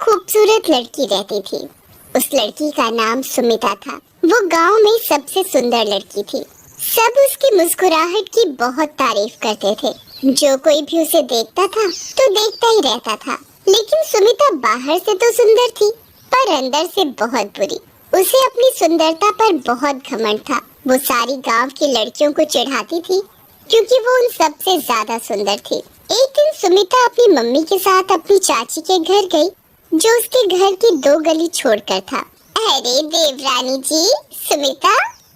खूबसूरत लड़की रहती थी। उस लड़की का नाम सुमिता था। वो गांव में सबसे सुंदर लड़की थी। सब उसकी मुस्कुराहट की बहुत तारीफ करते थे। जो कोई भी उसे देखता था तो देखता ही रहता था। लेकिन सुमिता बाहर से तो सुंदर थी, पर अंदर से बहुत बुरी। उसे अपनी सुंदरता पर बहुत घमंड था। वो सारी गांव की लड़कियों को चिढ़ाती थी क्योंकि वो उन सबसे ज्यादा सुंदर थी। एक दिन सुमिता अपनी मम्मी के साथ अपनी चाची के घर गई, जो उसके घर की 2 गली छोड़कर था। अरे देवरानी जी, सुमिता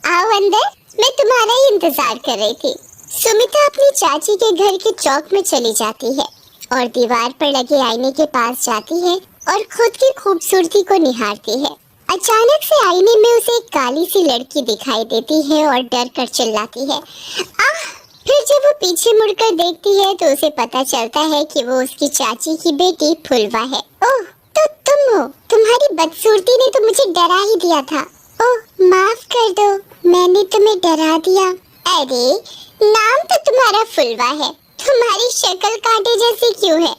आओ अंदर, मैं तुम्हारा ही इंतजार कर रही थी। सुमिता अपनी चाची के घर के चौक में चली जाती है और दीवार पर लगे आईने के पास जाती है और खुद की खूबसूरती को निहारती है। अचानक से आईने में उसे एक काली सी लड़की दिखाई देती है और डर कर चिल्लाती है, आह! फिर जब वो पीछे मुड़कर देखती है तो उसे पता चलता है कि वो उसकी चाची की बेटी फुलवा है। ओह, तो तुम हो। तुम्हारी बदसूरती ने तो मुझे डरा ही दिया था। ओह, माफ कर दो, मैंने तुम्हें डरा दिया। अरे, नाम तो तुम्हारा फुलवा है, तुम्हारी शक्ल कांटे जैसी क्यों है?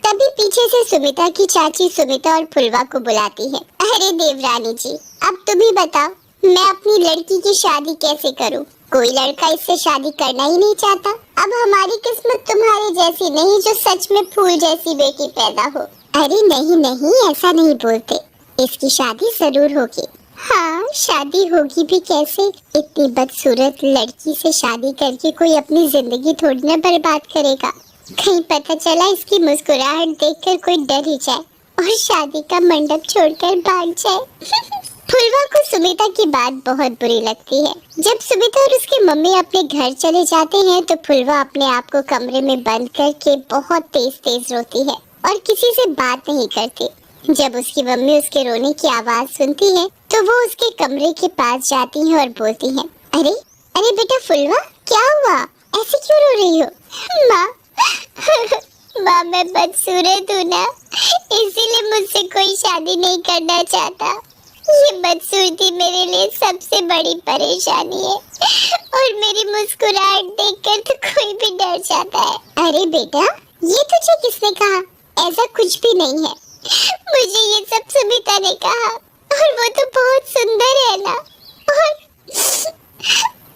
तभी पीछे से सुमिता की चाची सुमिता और फुलवा को बुलाती है। अरे देवरानी जी, अब तुम ही बताओ, मैं अपनी लड़की की शादी कैसे करूं? कोई लड़का इससे शादी करना ही नहीं चाहता। अब हमारी किस्मत तुम्हारी जैसी नहीं जो सच में फूल जैसी बेटी पैदा हो। अरे नहीं नहीं, ऐसा नहीं बोलते, इसकी शादी जरूर होगी। हाँ, शादी होगी भी कैसे? इतनी बदसूरत लड़की से शादी करके कोई अपनी जिंदगी थोड़ी ना बर्बाद करेगा। कहीं पता चला इसकी मुस्कुराहट देखकर कोई डर ही जाए और शादी का मंडप छोड़कर भाग जाए। फुलवा को सुमिता की बात बहुत बुरी लगती है। जब सुमिता और उसकी मम्मी अपने घर चले जाते हैं तो फुलवा अपने आप को कमरे में बंद करके बहुत तेज तेज रोती है और किसी से बात नहीं करती। जब उसकी मम्मी उसके रोने की आवाज सुनती है तो वो उसके कमरे के पास जाती है और बोलती है, अरे अरे बेटा फुलवा, क्या हुआ? ऐसे क्यों रो रही हो? माँ माँ, मैं बदसूरत हूँ ना, इसीलिए मुझसे कोई शादी नहीं करना चाहता। ये बदसूरती मेरे लिए सबसे बड़ी परेशानी है और मेरी मुस्कुराहट देखकर तो कोई भी डर जाता है। अरे बेटा, ये तुझे किसने कहा? ऐसा कुछ भी नहीं है, मुझे ये सब सुमिता ने कहा और वो तो बहुत सुंदर है ना, और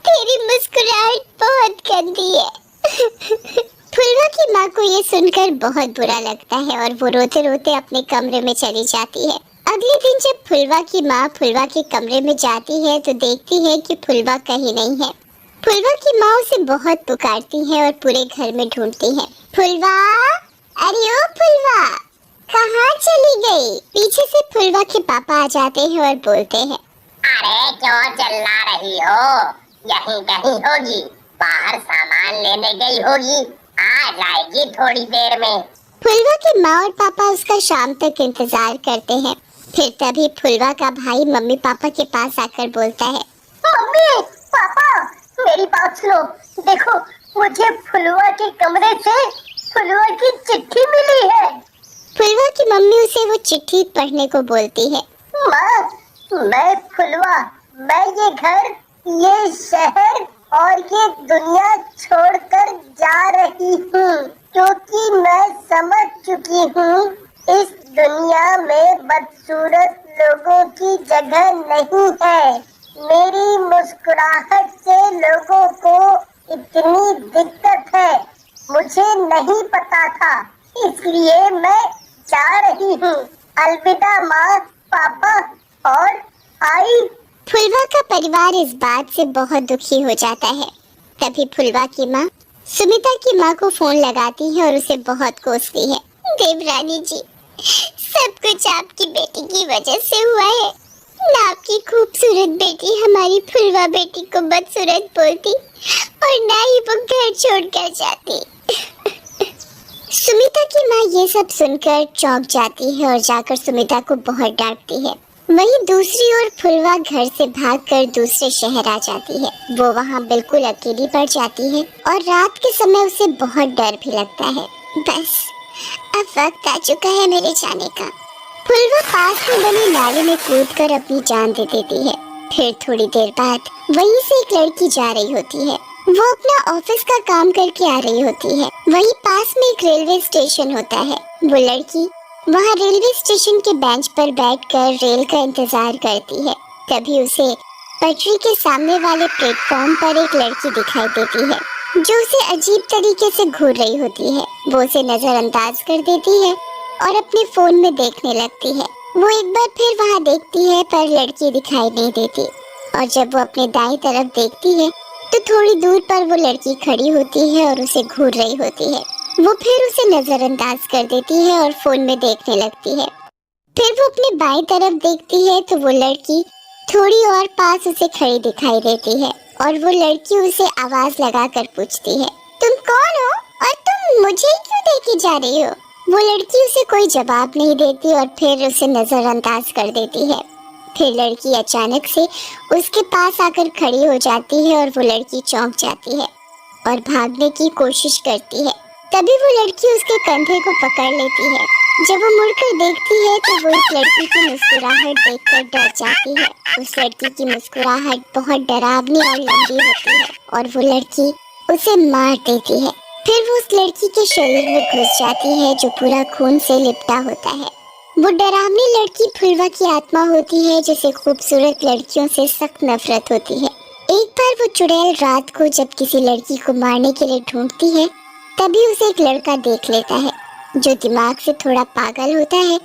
तेरी मुस्कुराहट बहुत गंदी है। फुलवा की माँ को ये सुनकर बहुत बुरा लगता है और वो रोते रोते अपने कमरे में चली जाती है। अगले दिन जब फुलवा की माँ फुलवा के कमरे में जाती है तो देखती है कि फुलवा कहीं नहीं है। फुलवा की माँ उसे बहुत पुकारती है और पूरे घर में ढूंढती है। फुलवा, अरे ओ फुलवा, कहाँ चली गई? पीछे से फुलवा के पापा आ जाते हैं और बोलते हैं, अरे क्यों चिल्ला रही हो? यहीं कहीं होगी, बाहर सामान लेने गई होगी, आ जाएगी थोड़ी देर में। फुलवा की माँ और पापा उसका शाम तक इंतजार करते हैं। फिर तभी फुलवा का भाई मम्मी पापा के पास आकर बोलता है, मम्मी पापा, मेरी बात सुनो, देखो मुझे फुलवा के कमरे से फुलवा की चिट्ठी मिली है। फुलवा की मम्मी उसे वो चिट्ठी पढ़ने को बोलती है। माँ, मैं फुलवा, मैं ये घर, ये शहर और ये दुनिया छोड़कर जा रही हूँ क्योंकि मैं समझ चुकी हूँ इस दुनिया में बदसूरत लोगों की जगह नहीं है। मेरी मुस्कुराहट से लोगों को इतनी दिक्कत है, मुझे नहीं पता था, इसलिए मैं जा रही हूँ। अलविदा माँ, पापा और आई। फुलवा का परिवार इस बात से बहुत दुखी हो जाता है। तभी फुलवा की माँ सुमिता की माँ को फोन लगाती है और उसे बहुत कोसती है। देवरानी जी, सब कुछ आपकी बेटी की वजह से हुआ है। ना आपकी खूबसूरत बेटी हमारी फुलवा बेटी को बदसूरत बोलती और ना ही वो घर छोड़कर जाती। सुमिता की माँ ये सब सुनकर चौंक जाती है और जाकर सुमिता को बहुत डांटती है। वहीं दूसरी ओर फुलवा घर से भागकर दूसरे शहर आ जाती है। वो वहाँ बिल्कुल अकेली पड़ जाती है और रात के समय उसे बहुत डर भी लगता है। बस अब वक्त आ चुका है मेरे जाने का। फुलवा पास में बनी नाली में कूदकर अपनी जान दे देती है। फिर थोड़ी देर बाद वहीं से एक लड़की जा रही होती है। वो अपना ऑफिस का काम करके आ रही होती है। वहीं पास में एक रेलवे स्टेशन होता है। वो लड़की वहाँ रेलवे स्टेशन के बेंच पर बैठकर रेल का इंतजार करती है। तभी उसे पटरी के सामने वाले प्लेटफॉर्म पर एक लड़की दिखाई देती है जो उसे अजीब तरीके से घूर रही होती है। वो उसे नजरअंदाज कर देती है और अपने फोन में देखने लगती है। वो एक बार फिर वहाँ देखती है पर लड़की दिखाई नहीं देती और जब वो अपने दाईं तरफ देखती है तो थोड़ी दूर पर वो लड़की खड़ी होती है और उसे घूर रही होती है। वो फिर उसे नजरअंदाज कर देती है और फोन में देखने लगती है। फिर वो अपनी बाईं तरफ देखती है तो वो लड़की थोड़ी और पास उसे खड़ी दिखाई देती है और वो लड़की उसे आवाज लगाकर पूछती है, तुम कौन हो और तुम मुझे क्यों देखे जा रही हो? वो लड़की उसे कोई जवाब नहीं देती और फिर उसे नजरअंदाज कर देती है। फिर लड़की अचानक से उसके पास आकर खड़ी हो जाती है और वो लड़की चौंक जाती है और भागने की कोशिश करती है। तभी वो लड़की उसके कंधे को पकड़ लेती है। जब वो मुड़कर देखती है तो वो इस लड़की की मुस्कुराहट देखकर डर जाती है। उस लड़की की मुस्कुराहट बहुत डरावनी और लंबी होती है और वो लड़की उसे मार देती है। फिर वो उस लड़की के शरीर में घुस जाती है जो पूरा खून से लिपटा होता है। वो डरावनी लड़की फुलवा की आत्मा होती है जिसे खूबसूरत लड़कियों से सख्त नफरत होती है। एक बार वो चुड़ैल रात को जब किसी लड़की को मारने के लिए ढूंढती है तभी उसे एक लड़का देख लेता है जो दिमाग से थोड़ा पागल होता है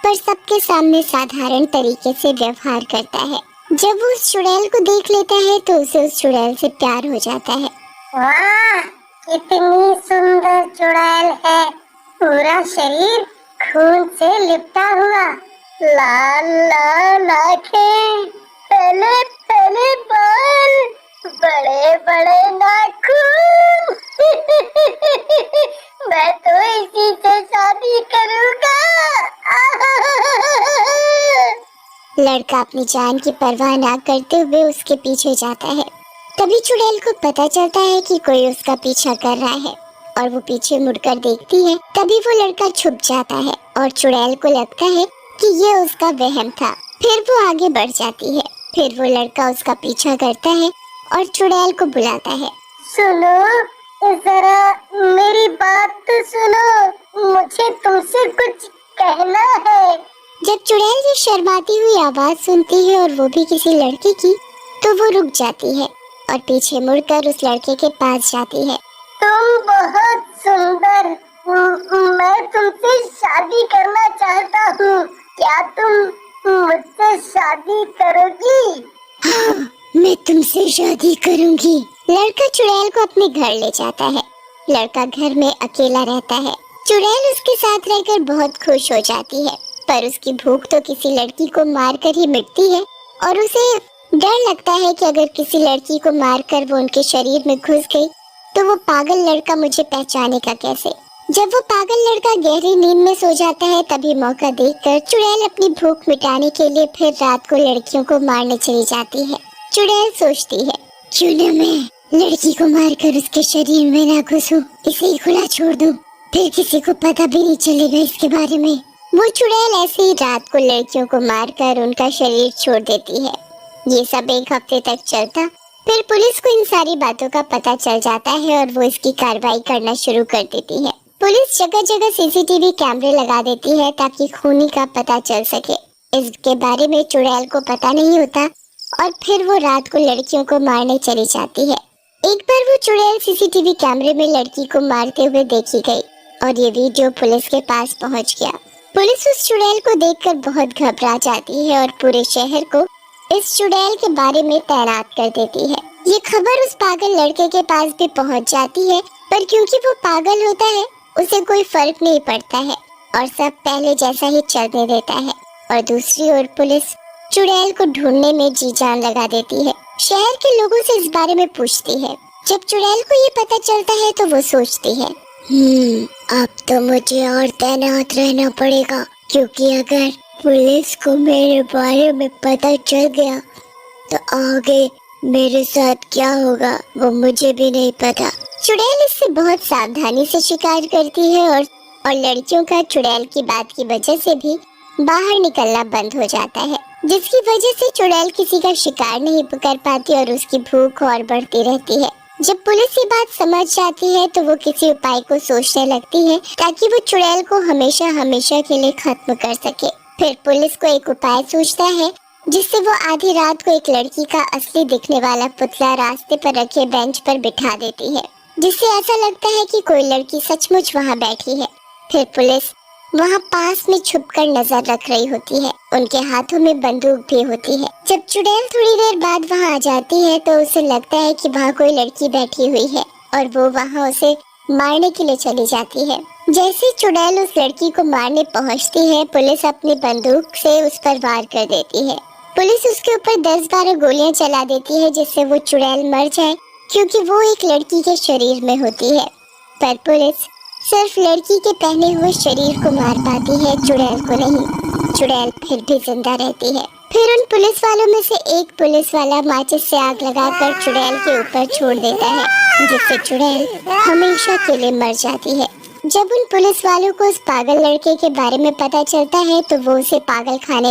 पर सबके सामने साधारण तरीके से व्यवहार करता है। जब वो उस चुड़ैल को देख लेता है तो उसे उस चुड़ैल से प्यार हो जाता है। वाह, कितनी सुंदर चुड़ैल है। पूरा शरीर खून से लिपटा हुआ, लाल लाल आंखें, पहले पहले बाल, बड़े बड़े नाखून। मैं तो इसी से शादी करूंगा। लड़का अपनी जान की परवाह ना करते हुए उसके पीछे जाता है। तभी चुड़ैल को पता चलता है कि कोई उसका पीछा कर रहा है और वो पीछे मुड़कर देखती है। तभी वो लड़का छुप जाता है और चुड़ैल को लगता है कि ये उसका वहम था। फिर वो आगे बढ़ जाती है। फिर वो लड़का उसका पीछा करता है और चुड़ैल को बुलाता है। सुनो, जरा मेरी बात तो सुनो, मुझे तुमसे कुछ कहना है। जब चुड़ैल ये शर्माती हुई आवाज सुनती है और वो भी किसी लड़के की, तो वो रुक जाती है और पीछे मुड़कर उस लड़के के पास जाती है। तुम बहुत सुंदर, मैं तुमसे शादी करना चाहता हूँ। क्या तुम मुझसे शादी करोगी? हाँ, मैं तुमसे शादी करूंगी। लड़का चुड़ैल को अपने घर ले जाता है। लड़का घर में अकेला रहता है। चुड़ैल उसके साथ रहकर बहुत खुश हो जाती है पर उसकी भूख तो किसी लड़की को मारकर ही मिटती है और उसे डर लगता है कि अगर किसी लड़की को मारकर वो उनके शरीर में घुस गई तो वो पागल लड़का मुझे पहचानेगा कैसे। जब वो पागल लड़का गहरी नींद में सो जाता है तभी मौका देखकर चुड़ैल अपनी भूख मिटाने के लिए फिर रात को लड़कियों को मारने चली जाती है। चुड़ैल सोचती है, क्यों न मैं लड़की को मारकर उसके शरीर में ना घुसूं, इसे ही खुला छोड़ दूं, फिर किसी को पता भी नहीं चलेगा इसके बारे में। वो चुड़ैल ऐसे ही रात को लड़कियों को मारकर उनका शरीर छोड़ देती है। ये सब एक हफ्ते तक चलता। फिर पुलिस को इन सारी बातों का पता चल जाता है और वो इसकी कार्रवाई करना शुरू कर देती है। पुलिस जगह जगह सीसीटीवी कैमरे लगा देती है ताकि खूनी का पता चल सके। इसके बारे में चुड़ैल को पता नहीं होता और फिर वो रात को लड़कियों को मारने चली जाती है। एक बार वो चुड़ैल सीसीटीवी कैमरे में लड़की को मारते हुए देखी गई और ये वीडियो पुलिस के पास पहुंच गया। पुलिस उस चुड़ैल को देखकर बहुत घबरा जाती है और पूरे शहर को इस चुड़ैल के बारे में तैनात कर देती है। ये खबर उस पागल लड़के के पास भी पहुंच जाती है पर क्योंकि वो पागल होता है उसे कोई फर्क नहीं पड़ता है और सब पहले जैसा ही चलने देता है। और दूसरी ओर पुलिस चुड़ैल को ढूंढने में जी जान लगा देती है। शहर के लोगों से इस बारे में पूछती है। जब चुड़ैल को ये पता चलता है तो वो सोचती है, अब तो मुझे और तैनात रहना पड़ेगा क्योंकि अगर पुलिस को मेरे बारे में पता चल गया तो आगे मेरे साथ क्या होगा वो मुझे भी नहीं पता। चुड़ैल इससे बहुत सावधानी से शिकार करती है और लड़कियों का चुड़ैल की बात की वजह से भी बाहर निकलना बंद हो जाता है, जिसकी वजह से चुड़ैल किसी का शिकार नहीं कर पाती और उसकी भूख और बढ़ती रहती है। जब पुलिस ये बात समझ जाती है तो वो किसी उपाय को सोचने लगती है ताकि वो चुड़ैल को हमेशा हमेशा के लिए खत्म कर सके। फिर पुलिस को एक उपाय सोचता है जिससे वो आधी रात को एक लड़की का असली दिखने वाला पुतला रास्ते पर रखे बेंच पर बिठा देती है, जिससे ऐसा लगता है कि कोई लड़की सचमुच वहाँ बैठी है। फिर पुलिस वहाँ पास में छुपकर नजर रख रही होती है। उनके हाथों में बंदूक भी होती है। जब चुड़ैल थोड़ी देर बाद वहाँ आ जाती है तो उसे लगता है कि वहाँ कोई लड़की बैठी हुई है और वो वहाँ उसे मारने के लिए चली जाती है। जैसे ही चुड़ैल उस लड़की को मारने पहुँचती है, पुलिस अपनी बंदूक से उस पर वार कर देती है। पुलिस उसके ऊपर 10-12 गोलियां चला देती है जिससे वो चुड़ैल मर जाए, क्योंकि वो एक लड़की के शरीर में होती है। पर पुलिस सिर्फ लड़की के पहने हुए शरीर को मार पाती है, चुड़ैल को नहीं। चुड़ैल फिर भी जिंदा रहती है। फिर उन पुलिस वालों में से एक पुलिस वाला माचिस से आग लगाकर चुड़ैल के ऊपर छोड़ देता है, जिससे चुड़ैल हमेशा के लिए मर जाती है। जब उन पुलिस वालों को उस पागल लड़के के बारे में पता चलता है तो वो उसे पागल खाने